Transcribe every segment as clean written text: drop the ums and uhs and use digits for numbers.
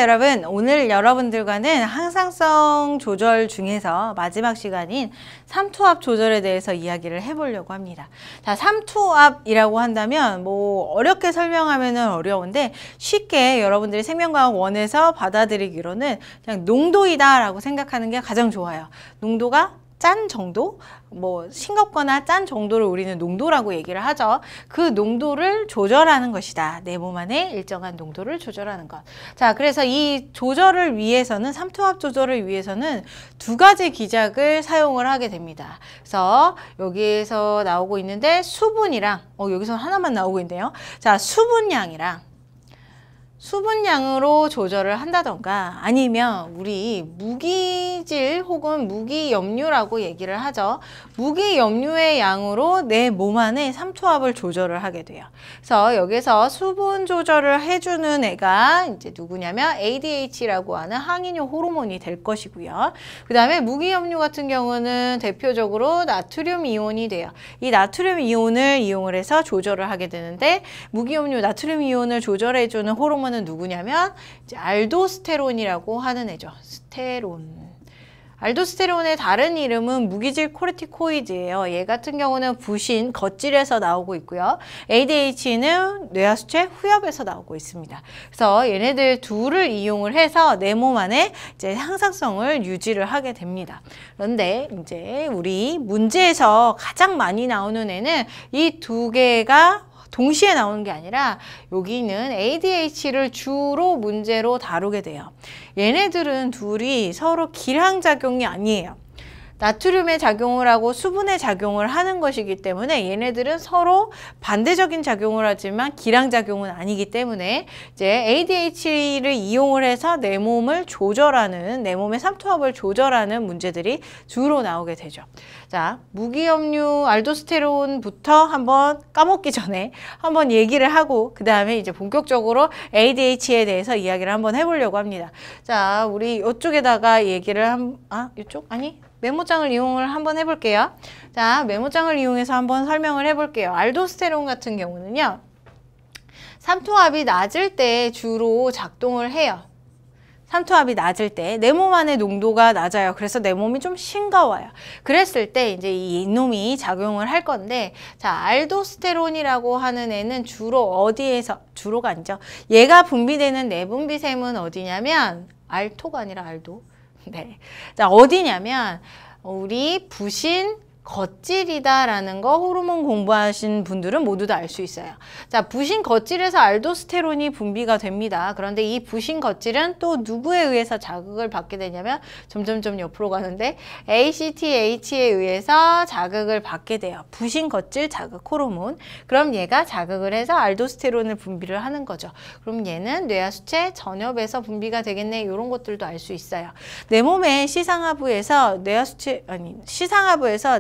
여러분, 오늘 여러분들과는 항상성 조절 중에서 마지막 시간인 삼투압 조절에 대해서 이야기를 해보려고 합니다. 자, 삼투압이라고 한다면 어렵게 설명하면 어려운데 쉽게 여러분들이 생명과학 1에서 받아들이기로는 그냥 농도이다 라고 생각하는 게 가장 좋아요. 농도가 짠 정도? 싱겁거나 짠 정도를 우리는 농도라고 얘기를 하죠. 그 농도를 조절하는 것이다. 내 몸 안에 일정한 농도를 조절하는 것. 자, 그래서 이 조절을 위해서는, 삼투압 조절을 위해서는 두 가지 기작을 사용을 하게 됩니다. 그래서 여기에서 나오고 있는데 수분이랑, 여기서 하나만 나오고 있네요. 자, 수분량으로 조절을 한다던가 아니면 우리 무기질 혹은 무기염류라고 얘기를 하죠. 무기염류의 양으로 내 몸 안에 삼투압을 조절을 하게 돼요. 그래서 여기서 수분 조절을 해주는 애가 이제 누구냐면 ADH라고 하는 항이뇨 호르몬이 될 것이고요. 그 다음에 무기염류 같은 경우는 대표적으로 나트륨 이온이 돼요. 이 나트륨 이온을 이용을 해서 조절을 하게 되는데 무기염류 나트륨 이온을 조절해주는 호르몬 은 누구냐면 이제 알도스테론이라고 하는 애죠. 알도스테론의 다른 이름은 무기질 코르티코이드예요. 얘 같은 경우는 부신, 겉질에서 나오고 있고요. ADH는 뇌하수체 후엽에서 나오고 있습니다. 그래서 얘네들 둘을 이용을 해서 내 몸 안에 이제 항상성을 유지를 하게 됩니다. 그런데 이제 우리 문제에서 가장 많이 나오는 애는 이 두 개가 동시에 나오는 게 아니라 여기는 ADH를 주로 문제로 다루게 돼요. 얘네들은 둘이 서로 기량작용이 아니에요. 나트륨의 작용을 하고 수분의 작용을 하는 것이기 때문에 얘네들은 서로 반대적인 작용을 하지만 기량작용은 아니기 때문에 이제 ADH를 이용을 해서 내 몸을 조절하는, 내 몸의 삼투압을 조절하는 문제들이 주로 나오게 되죠. 자, 무기염류 알도스테론부터 한번 까먹기 전에 한번 얘기를 하고 그 다음에 이제 본격적으로 ADH에 대해서 이야기를 한번 해보려고 합니다. 자, 우리 이쪽에다가 얘기를 이쪽? 아니? 메모장을 이용을 한번 해볼게요. 자, 메모장을 이용해서 한번 설명을 해볼게요. 알도스테론 같은 경우는요, 삼투압이 낮을 때 주로 작동을 해요. 삼투압이 낮을 때 내 몸 안의 농도가 낮아요. 그래서 내 몸이 좀 싱거워요. 그랬을 때 이제 이놈이 작용을 할 건데, 자, 알도스테론이라고 하는 애는 주로가 아니죠. 얘가 분비되는 내분비샘은 어디냐면 알토가 아니라 알도. 네. 자, 어디냐면 우리 부신 겉질이다라는 거 호르몬 공부하신 분들은 모두 다 알 수 있어요. 자, 부신 겉질에서 알도스테론이 분비가 됩니다. 그런데 이 부신 겉질은 또 누구에 의해서 자극을 받게 되냐면 점점점 옆으로 가는데 ACTH에 의해서 자극을 받게 돼요. 부신 겉질 자극 호르몬. 그럼 얘가 자극을 해서 알도스테론을 분비를 하는 거죠. 그럼 얘는 뇌하수체 전엽에서 분비가 되겠네. 이런 것들도 알 수 있어요. 내 몸의 시상하부에서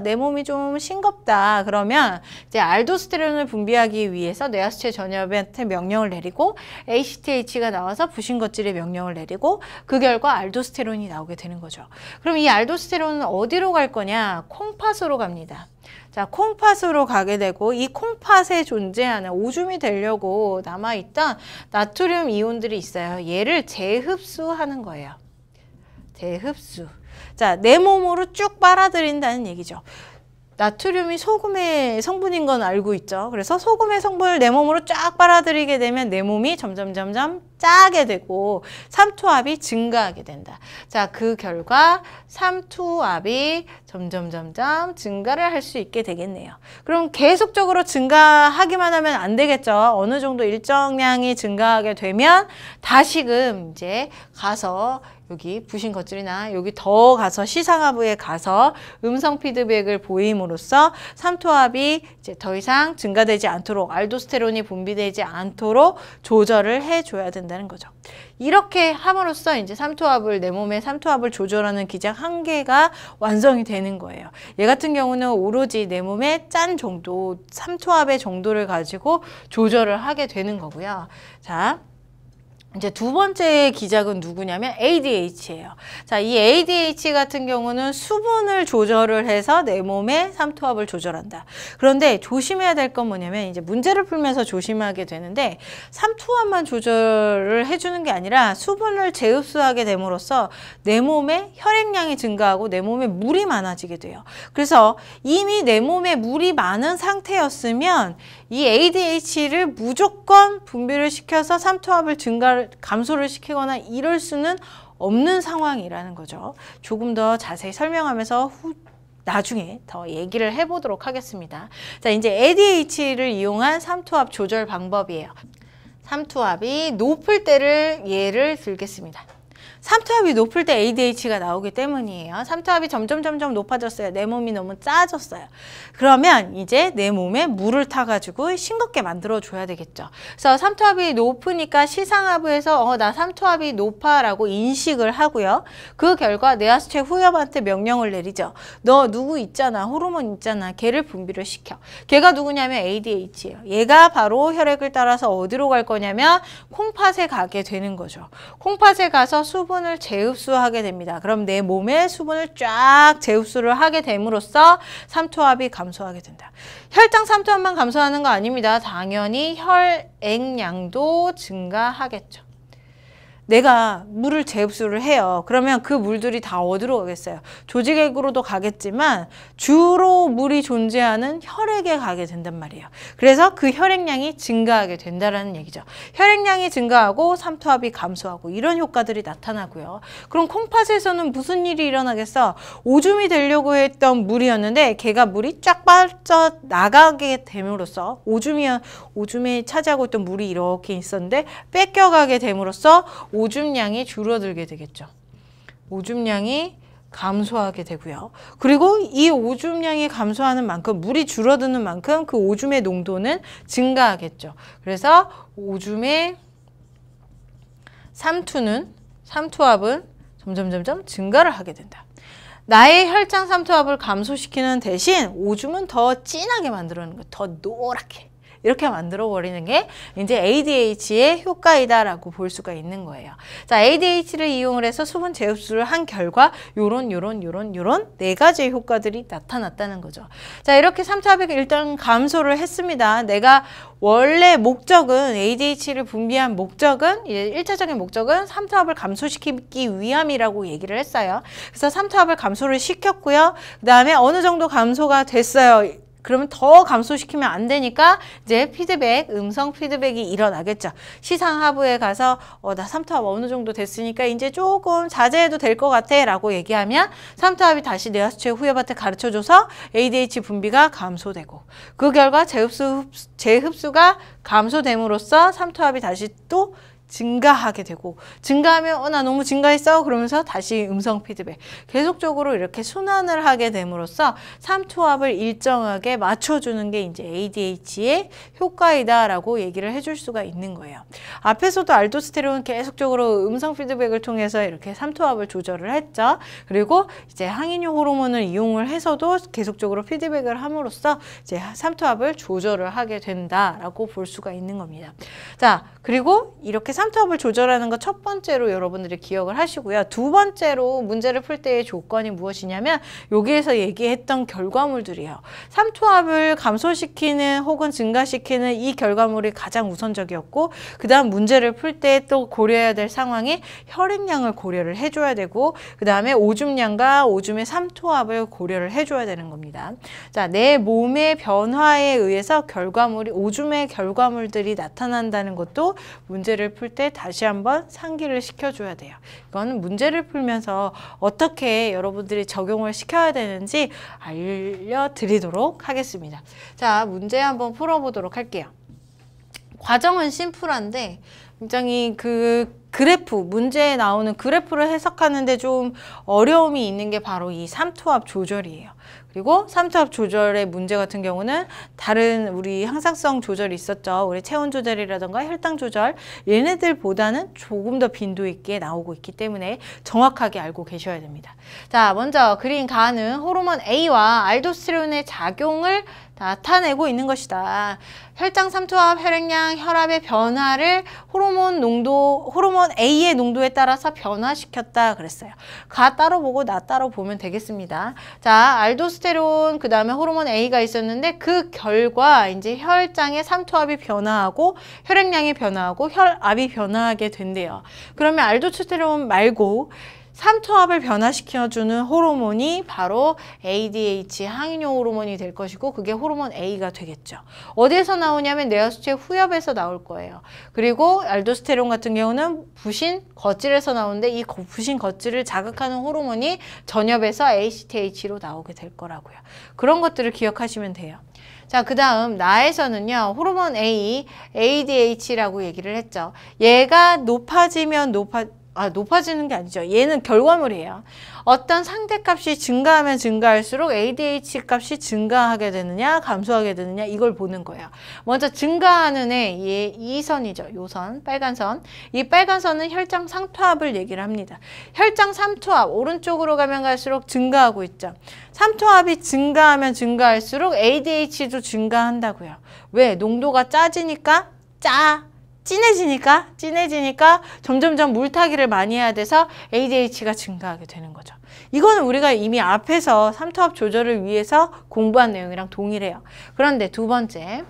내 몸이 좀 싱겁다 그러면 이제 알도스테론을 분비하기 위해서 뇌하수체 전엽한테 명령을 내리고 ACTH가 나와서 부신겉질에 명령을 내리고 그 결과 알도스테론이 나오게 되는 거죠. 그럼 이 알도스테론은 어디로 갈 거냐? 콩팥으로 갑니다. 자, 콩팥으로 가게 되고 이 콩팥에 존재하는 오줌이 되려고 남아있던 나트륨 이온들이 있어요. 얘를 재흡수하는 거예요. 재흡수. 자, 내 몸으로 쭉 빨아들인다는 얘기죠. 나트륨이 소금의 성분인 건 알고 있죠. 그래서 소금의 성분을 내 몸으로 쫙 빨아들이게 되면 내 몸이 점점 짜게 되고 삼투압이 증가하게 된다. 자, 그 결과 삼투압이 점점 증가를 할 수 있게 되겠네요. 그럼 계속적으로 증가하기만 하면 안 되겠죠. 어느 정도 일정량이 증가하게 되면 다시금 이제 가서 여기 부신 겉질이나 여기 더 가서 시상하부에 가서 음성 피드백을 보임으로써 삼투압이 이제 더 이상 증가되지 않도록 알도스테론이 분비되지 않도록 조절을 해줘야 된다는 거죠. 이렇게 함으로써 이제 내 몸의 삼투압을 조절하는 기작 한 개가 완성이 되는 거예요. 얘 같은 경우는 오로지 내 몸의 짠 정도, 삼투압의 정도를 가지고 조절을 하게 되는 거고요. 자, 이제 두 번째 기작은 누구냐면 ADH예요. 자, 이 ADH 같은 경우는 수분을 조절을 해서 내 몸의 삼투압을 조절한다. 그런데 조심해야 될 건 뭐냐면 이제 문제를 풀면서 조심하게 되는데 삼투압만 조절을 해주는 게 아니라 수분을 재흡수하게 됨으로써 내 몸에 혈액량이 증가하고 내 몸에 물이 많아지게 돼요. 그래서 이미 내 몸에 물이 많은 상태였으면 이 ADH를 무조건 분비를 시켜서 삼투압을 감소를 시키거나 이럴 수는 없는 상황이라는 거죠. 조금 더 자세히 설명하면서 나중에 더 얘기를 해보도록 하겠습니다. 자, 이제 ADH를 이용한 삼투압 조절 방법이에요. 삼투압이 높을 때를 예를 들겠습니다. 삼투압이 높을 때 ADH가 나오기 때문이에요. 삼투압이 점점 높아졌어요. 내 몸이 너무 짜졌어요. 그러면 이제 내 몸에 물을 타가지고 싱겁게 만들어줘야 되겠죠. 그래서 삼투압이 높으니까 시상하부에서 나 삼투압이 높아 라고 인식을 하고요. 그 결과 뇌하수체 후엽한테 명령을 내리죠. 너 누구 있잖아. 호르몬 있잖아. 걔를 분비를 시켜. 걔가 누구냐면 ADH예요. 얘가 바로 혈액을 따라서 어디로 갈 거냐면 콩팥에 가게 되는 거죠. 콩팥에 가서 수분을 재흡수하게 됩니다. 그럼 내 몸에 수분을 쫙 재흡수를 하게 됨으로써 삼투압이 감소하게 된다. 혈당 삼투압만 감소하는 거 아닙니다. 당연히 혈액량도 증가하겠죠. 내가 물을 재흡수를 해요. 그러면 그 물들이 다 어디로 가겠어요? 조직액으로도 가겠지만 주로 물이 존재하는 혈액에 가게 된단 말이에요. 그래서 그 혈액량이 증가하게 된다는 얘기죠. 혈액량이 증가하고 삼투압이 감소하고 이런 효과들이 나타나고요. 그럼 콩팥에서는 무슨 일이 일어나겠어? 오줌이 되려고 했던 물이었는데 걔가 물이 쫙 빠져나가게 됨으로써 오줌에 차지하고 있던 물이 이렇게 있었는데 뺏겨가게 됨으로써 오줌량이 줄어들게 되겠죠. 오줌량이 감소하게 되고요. 그리고 이 오줌량이 감소하는 만큼 물이 줄어드는 만큼 그 오줌의 농도는 증가하겠죠. 그래서 오줌의 삼투압은 점점 증가를 하게 된다. 나의 혈장 삼투압을 감소시키는 대신 오줌은 더 진하게 만들어내는 거예요. 더 노랗게. 이렇게 만들어버리는 게 이제 ADH의 효과이다라고 볼 수가 있는 거예요. 자, ADH를 이용을 해서 수분 재흡수를 한 결과 요런 네 가지의 효과들이 나타났다는 거죠. 자, 이렇게 삼투압이 일단 감소를 했습니다. 내가 원래 목적은 ADH를 분비한 목적은 이제 1차적인 목적은 삼투압을 감소시키기 위함이라고 얘기를 했어요. 그래서 삼투압을 감소를 시켰고요. 그 다음에 어느 정도 감소가 됐어요. 그러면 더 감소시키면 안 되니까 이제 음성 피드백이 일어나겠죠. 시상하부에 가서 나 삼투압 어느 정도 됐으니까 이제 조금 자제해도 될 것 같아 라고 얘기하면 삼투압이 다시 뇌하수체 후엽한테 가르쳐줘서 ADH 분비가 감소되고 그 결과 재흡수가 감소됨으로써 삼투압이 다시 또 증가하게 되고 증가하면 나 너무 증가했어 그러면서 다시 음성 피드백 계속적으로 이렇게 순환을 하게 됨으로써 삼투압을 일정하게 맞춰주는 게 이제 ADH의 효과이다 라고 얘기를 해줄 수가 있는 거예요. 앞에서도 알도스테론은 계속적으로 음성 피드백을 통해서 이렇게 삼투압을 조절을 했죠. 그리고 이제 항인효 호르몬을 이용을 해서도 계속적으로 피드백을 함으로써 이제 삼투압을 조절을 하게 된다라고 볼 수가 있는 겁니다. 자, 그리고 이렇게 삼투압을 조절하는 것 첫 번째로 여러분들이 기억을 하시고요. 두 번째로 문제를 풀 때의 조건이 무엇이냐면 여기에서 얘기했던 결과물들이에요. 삼투압을 감소시키는 혹은 증가시키는 이 결과물이 가장 우선적이었고 그 다음 문제를 풀 때 또 고려해야 될 상황이 혈액량을 고려를 해줘야 되고 그 다음에 오줌량과 오줌의 삼투압을 고려를 해줘야 되는 겁니다. 자, 내 몸의 변화에 의해서 오줌의 결과물들이 나타난다는 것도 문제를 풀 때 다시 한번 상기를 시켜줘야 돼요. 이거는 문제를 풀면서 어떻게 여러분들이 적용을 시켜야 되는지 알려드리도록 하겠습니다. 자, 문제 한번 풀어보도록 할게요. 과정은 심플한데 굉장히 문제에 나오는 그래프를 해석하는데 좀 어려움이 있는 게 바로 이 삼투압 조절이에요. 그리고 삼투압 조절의 문제 같은 경우는 다른 우리 항상성 조절이 있었죠. 우리 체온 조절이라던가 혈당 조절 얘네들보다는 조금 더 빈도 있게 나오고 있기 때문에 정확하게 알고 계셔야 됩니다. 자, 먼저 그린 가는 호르몬 A와 알도스테론의 작용을 나타내고 있는 것이다. 혈장 삼투압, 혈액량, 혈압의 변화를 호르몬 A의 농도에 따라서 변화시켰다 그랬어요. 가 따로 보고 나 따로 보면 되겠습니다. 자, 알도스테론 그 다음에 호르몬 A가 있었는데 그 결과 이제 혈장의 삼투압이 변화하고 혈액량이 변화하고 혈압이 변화하게 된대요. 그러면 알도스테론 말고 삼투압을 변화시켜주는 호르몬이 바로 ADH 항인용 호르몬이 될 것이고 그게 호르몬 A가 되겠죠. 어디에서 나오냐면 뇌하수체 후엽에서 나올 거예요. 그리고 알도스테론 같은 경우는 부신 겉질에서 나오는데 이 부신 겉질을 자극하는 호르몬이 전엽에서 ACTH로 나오게 될 거라고요. 그런 것들을 기억하시면 돼요. 자, 그 다음 나에서는요. 호르몬 A, ADH라고 얘기를 했죠. 얘가 높아지면 높아지는 게 아니죠. 얘는 결과물이에요. 어떤 상대값이 증가하면 증가할수록 ADH 값이 증가하게 되느냐 감소하게 되느냐 이걸 보는 거예요. 먼저 증가하는 애, 이 선이죠. 요 선, 빨간 선. 이 빨간 선은 혈장 삼투압을 얘기를 합니다. 혈장 삼투압, 오른쪽으로 가면 갈수록 증가하고 있죠. 삼투압이 증가하면 증가할수록 ADH도 증가한다고요. 왜? 농도가 짜지니까 진해지니까 점점점 물타기를 많이 해야 돼서 ADH가 증가하게 되는 거죠. 이거는 우리가 이미 앞에서 삼투압 조절을 위해서 공부한 내용이랑 동일해요. 그런데 두 번째,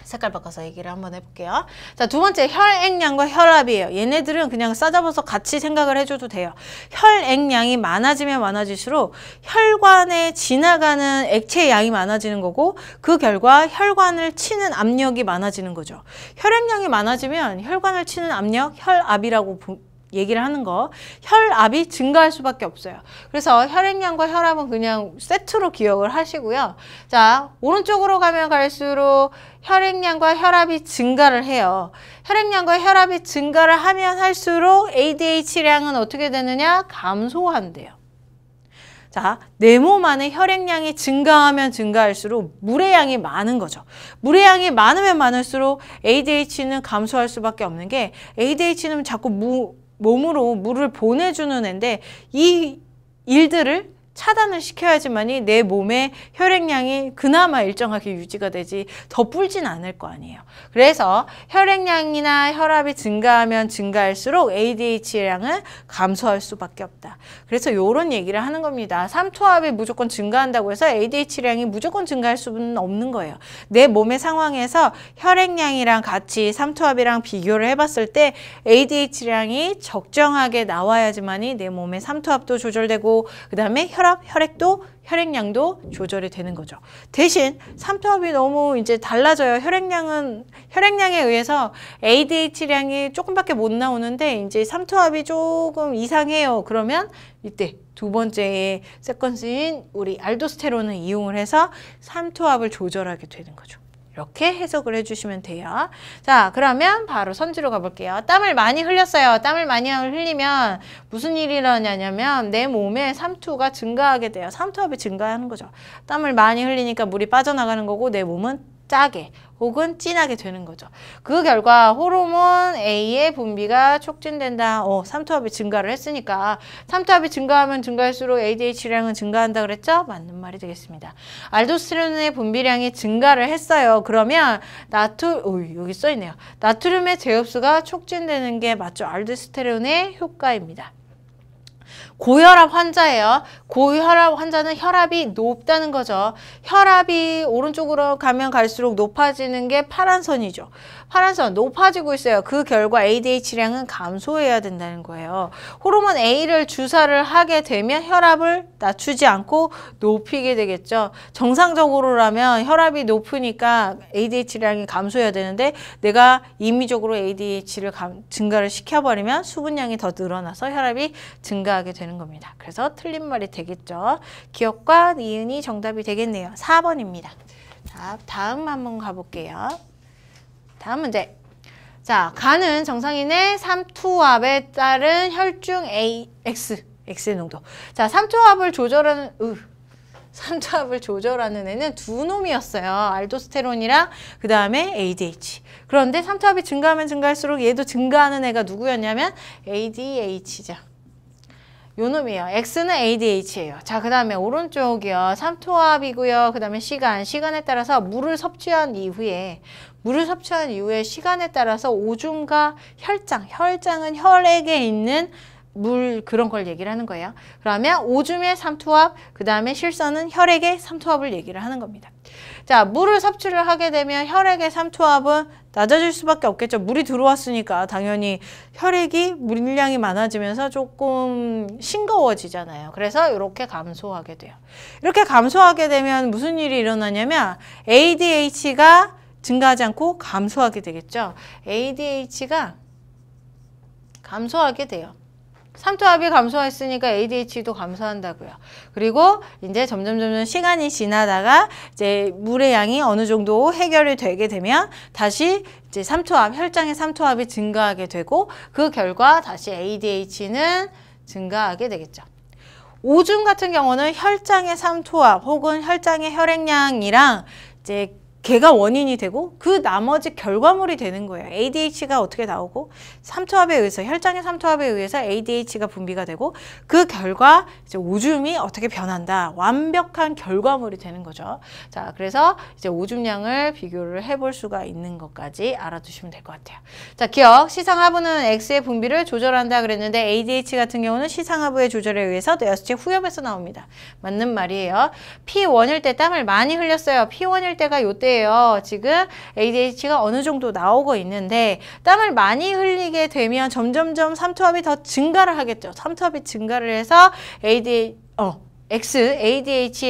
색깔 바꿔서 얘기를 한번 해볼게요. 자, 두 번째 혈액량과 혈압이에요. 얘네들은 그냥 싸잡아서 같이 생각을 해줘도 돼요. 혈액량이 많아지면 많아질수록 혈관에 지나가는 액체의 양이 많아지는 거고 그 결과 혈관을 치는 압력이 많아지는 거죠. 혈액량이 많아지면 혈관을 치는 압력, 혈압이라고 얘기를 하는 거, 혈압이 증가할 수밖에 없어요. 그래서 혈액량과 혈압은 그냥 세트로 기억을 하시고요. 자, 오른쪽으로 가면 갈수록 혈액량과 혈압이 증가를 해요. 혈액량과 혈압이 증가를 하면 할수록 ADH량은 어떻게 되느냐? 감소한대요. 자, 내 몸 안에 혈액량이 증가하면 증가할수록 물의 양이 많은 거죠. 물의 양이 많으면 많을수록 ADH는 감소할 수밖에 없는 게 ADH는 자꾸 몸으로 물을 보내주는 애인데 이 일들을 차단을 시켜야지만이 내 몸의 혈액량이 그나마 일정하게 유지가 되지 더 불진 않을 거 아니에요. 그래서 혈액량이나 혈압이 증가하면 증가할수록 ADH량은 감소할 수밖에 없다. 그래서 이런 얘기를 하는 겁니다. 삼투압이 무조건 증가한다고 해서 ADH량이 무조건 증가할 수는 없는 거예요. 내 몸의 상황에서 혈액량이랑 같이 삼투압이랑 비교를 해봤을 때 ADH량이 적정하게 나와야지만이 내 몸의 삼투압도 조절되고 그 다음에 혈액량도 조절이 되는 거죠. 대신 삼투압이 너무 이제 달라져요. 혈액량에 의해서 ADH량이 조금밖에 못 나오는데 이제 삼투압이 조금 이상해요. 그러면 이때 두 번째 세퀀스인 우리 알도스테론을 이용을 해서 삼투압을 조절하게 되는 거죠. 이렇게 해석을 해주시면 돼요. 자, 그러면 바로 선지로 가볼게요. 땀을 많이 흘렸어요. 땀을 많이 흘리면 무슨 일이 일어나냐면 내 몸에 삼투가 증가하게 돼요. 삼투압이 증가하는 거죠. 땀을 많이 흘리니까 물이 빠져나가는 거고 내 몸은 짜게 혹은 진하게 되는 거죠. 그 결과 호르몬 A의 분비가 촉진된다. 삼투압이 증가를 했으니까 삼투압이 증가하면 증가할수록 ADH량은 증가한다 그랬죠? 맞는 말이 되겠습니다. 알도스테론의 분비량이 증가를 했어요. 그러면 여기 써있네요. 나트륨의 제흡수가 촉진되는 게 맞죠? 알도스테론의 효과입니다. 고혈압 환자예요. 고혈압 환자는 혈압이 높다는 거죠. 혈압이 오른쪽으로 가면 갈수록 높아지는 게 파란 선이죠. 파란 선 높아지고 있어요. 그 결과 ADH량은 감소해야 된다는 거예요. 호르몬 A를 주사를 하게 되면 혈압을 낮추지 않고 높이게 되겠죠. 정상적으로라면 혈압이 높으니까 ADH량이 감소해야 되는데 내가 임의적으로 ADH를 증가를 시켜버리면 수분량이 더 늘어나서 혈압이 증가하게 되는 겁니다. 그래서 틀린 말이 되겠죠. 기억과 니은이 정답이 되겠네요. 4번입니다. 자, 다음 한번 가볼게요. 다음 문제. 자, 간은 정상인의 삼투압에 따른 혈중 X의 농도. 자, 삼투압을 조절하는 애는 두 놈이었어요. 알도스테론이랑 그 다음에 ADH. 그런데 삼투압이 증가하면 증가할수록 얘도 증가하는 애가 누구였냐면 ADH죠. 요 놈이에요. X는 ADH예요. 자, 그 다음에 오른쪽이요. 삼투압이고요. 그 다음에 시간에 따라서 물을 섭취한 이후에 시간에 따라서 오줌과 혈장은 혈액에 있는 물 그런 걸 얘기를 하는 거예요. 그러면 오줌의 삼투압, 그 다음에 실선은 혈액의 삼투압을 얘기를 하는 겁니다. 자, 물을 섭취를 하게 되면 혈액의 삼투압은 낮아질 수밖에 없겠죠. 물이 들어왔으니까 당연히 혈액이 물량이 많아지면서 조금 싱거워지잖아요. 그래서 이렇게 감소하게 돼요. 이렇게 감소하게 되면 무슨 일이 일어나냐면 ADH가 증가하지 않고 감소하게 되겠죠. ADH가 감소하게 돼요. 삼투압이 감소했으니까 ADH도 감소한다고요. 그리고 이제 점점 시간이 지나다가 이제 물의 양이 어느 정도 해결이 되게 되면 다시 이제 혈장의 삼투압이 증가하게 되고 그 결과 다시 ADH는 증가하게 되겠죠. 오줌 같은 경우는 혈장의 삼투압 혹은 혈장의 혈액량이랑 이제 걔가 원인이 되고 그 나머지 결과물이 되는 거예요. ADH가 어떻게 나오고 삼투압에 의해서 혈장의 삼투압에 의해서 ADH가 분비가 되고 그 결과 이제 오줌이 어떻게 변한다. 완벽한 결과물이 되는 거죠. 자, 그래서 이제 오줌량을 비교를 해볼 수가 있는 것까지 알아두시면 될 것 같아요. 자, 기억. 시상하부는 X의 분비를 조절한다 그랬는데 ADH 같은 경우는 시상하부의 조절에 의해서 뇌하수체 후엽에서 나옵니다. 맞는 말이에요. P1일 때 땀을 많이 흘렸어요. P1일 때가 요때 지금 ADH가 어느 정도 나오고 있는데 땀을 많이 흘리게 되면 점점점 삼투압이 더 증가를 하겠죠. 삼투압이 증가를 해서 ADH의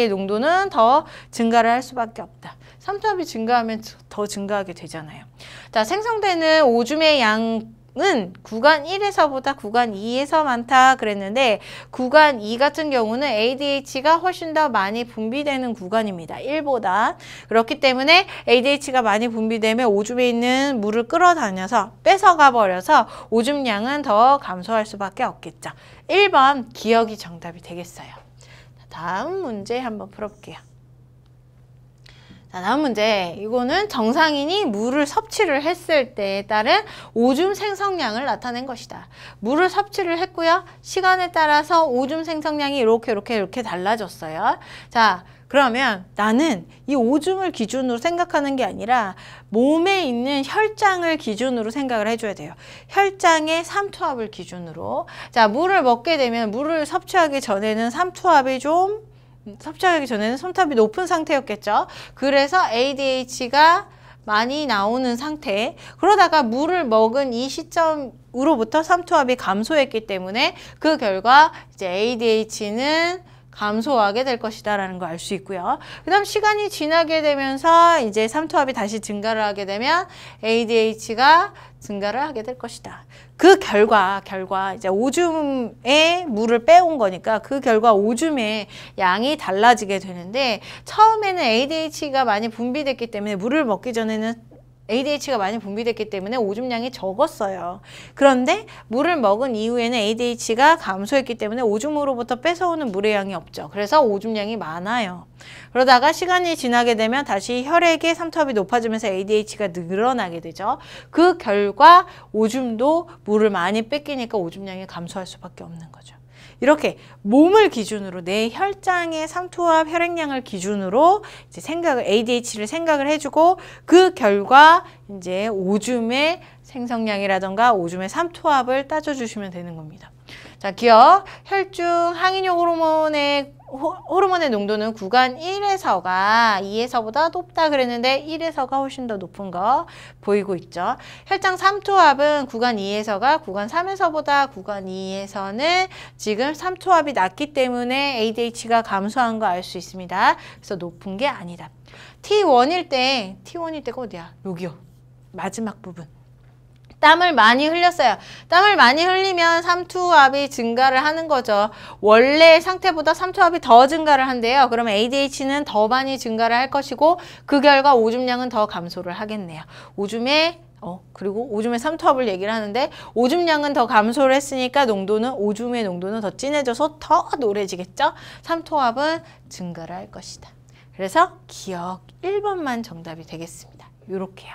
농도는 더 증가를 할 수밖에 없다. 삼투압이 증가하면 더 증가하게 되잖아요. 자, 생성되는 오줌의 양은 구간 1에서보다 구간 2에서 많다 그랬는데 구간 2 같은 경우는 ADH가 훨씬 더 많이 분비되는 구간입니다. 1보다. 그렇기 때문에 ADH가 많이 분비되면 오줌에 있는 물을 끌어다녀서 뺏어가 버려서 오줌량은 더 감소할 수밖에 없겠죠. 1번 기억이 정답이 되겠어요. 다음 문제 한번 풀어볼게요. 자, 다음 문제. 이거는 정상인이 물을 섭취를 했을 때에 따른 오줌 생성량을 나타낸 것이다. 물을 섭취를 했고요. 시간에 따라서 오줌 생성량이 이렇게 달라졌어요. 자, 그러면 나는 이 오줌을 기준으로 생각하는 게 아니라 몸에 있는 혈장을 기준으로 생각을 해줘야 돼요. 혈장의 삼투압을 기준으로. 자, 물을 먹게 되면 물을 섭취하기 전에는 삼투압이 높은 상태였겠죠. 그래서 ADH가 많이 나오는 상태. 그러다가 물을 먹은 이 시점으로부터 삼투압이 감소했기 때문에 그 결과 이제 ADH는 감소하게 될 것이다 라는 거 알 수 있고요. 그 다음 시간이 지나게 되면서 이제 삼투압이 다시 증가를 하게 되면 ADH가 증가를 하게 될 것이다. 그 결과 이제 오줌에 물을 빼온 거니까 그 결과 오줌의 양이 달라지게 되는데 처음에는 ADH가 많이 분비됐기 때문에 물을 먹기 전에는 ADH가 많이 분비됐기 때문에 오줌량이 적었어요. 그런데 물을 먹은 이후에는 ADH가 감소했기 때문에 오줌으로부터 뺏어오는 물의 양이 없죠. 그래서 오줌량이 많아요. 그러다가 시간이 지나게 되면 다시 혈액의 삼투압이 높아지면서 ADH가 늘어나게 되죠. 그 결과 오줌도 물을 많이 뺏기니까 오줌량이 감소할 수밖에 없는 거죠. 이렇게 몸을 기준으로 내 혈장의 삼투압 혈액량을 기준으로 이제 ADH를 생각을 해주고 그 결과 이제 오줌의 생성량이라던가 오줌의 삼투압을 따져주시면 되는 겁니다. 자, 기억. 혈중 항인효 호르몬의 농도는 구간 1에서가 2에서보다 높다 그랬는데 1에서가 훨씬 더 높은 거 보이고 있죠. 혈장 삼투압은 구간 2에서가 구간 3에서보다 구간 2에서는 지금 삼투압이 낮기 때문에 ADH가 감소한 거 알 수 있습니다. 그래서 높은 게 아니다. T1일 때가 어디야? 여기요. 마지막 부분. 땀을 많이 흘렸어요. 땀을 많이 흘리면 삼투압이 증가를 하는 거죠. 원래 상태보다 삼투압이 더 증가를 한대요. 그러면 ADH는 더 많이 증가를 할 것이고 그 결과 오줌량은 더 감소를 하겠네요. 그리고 오줌의 삼투압을 얘기를 하는데 오줌량은 더 감소를 했으니까 오줌의 농도는 더 진해져서 더 노래지겠죠? 삼투압은 증가를 할 것이다. 그래서 기억 1번만 정답이 되겠습니다. 요렇게요.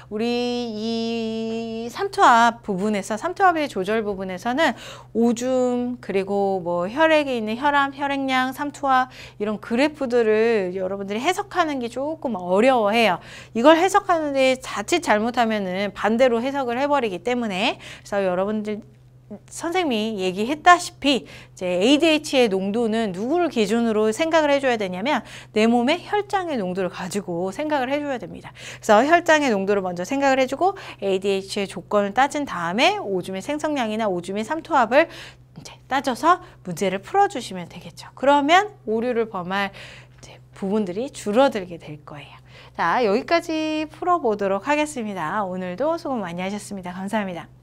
우리 이 삼투압 부분에서, 삼투압의 조절 부분에서는 오줌, 그리고 뭐 혈액에 있는 혈압, 혈액량, 삼투압 이런 그래프들을 여러분들이 해석하는 게 조금 어려워해요. 이걸 해석하는데 자칫 잘못하면은 반대로 해석을 해버리기 때문에, 그래서 여러분들 선생님이 얘기했다시피 이제 ADH의 농도는 누구를 기준으로 생각을 해줘야 되냐면 내 몸의 혈장의 농도를 가지고 생각을 해줘야 됩니다. 그래서 혈장의 농도를 먼저 생각을 해주고 ADH의 조건을 따진 다음에 오줌의 생성량이나 오줌의 삼투압을 이제 따져서 문제를 풀어주시면 되겠죠. 그러면 오류를 범할 이제 부분들이 줄어들게 될 거예요. 자, 여기까지 풀어보도록 하겠습니다. 오늘도 수고 많이 하셨습니다. 감사합니다.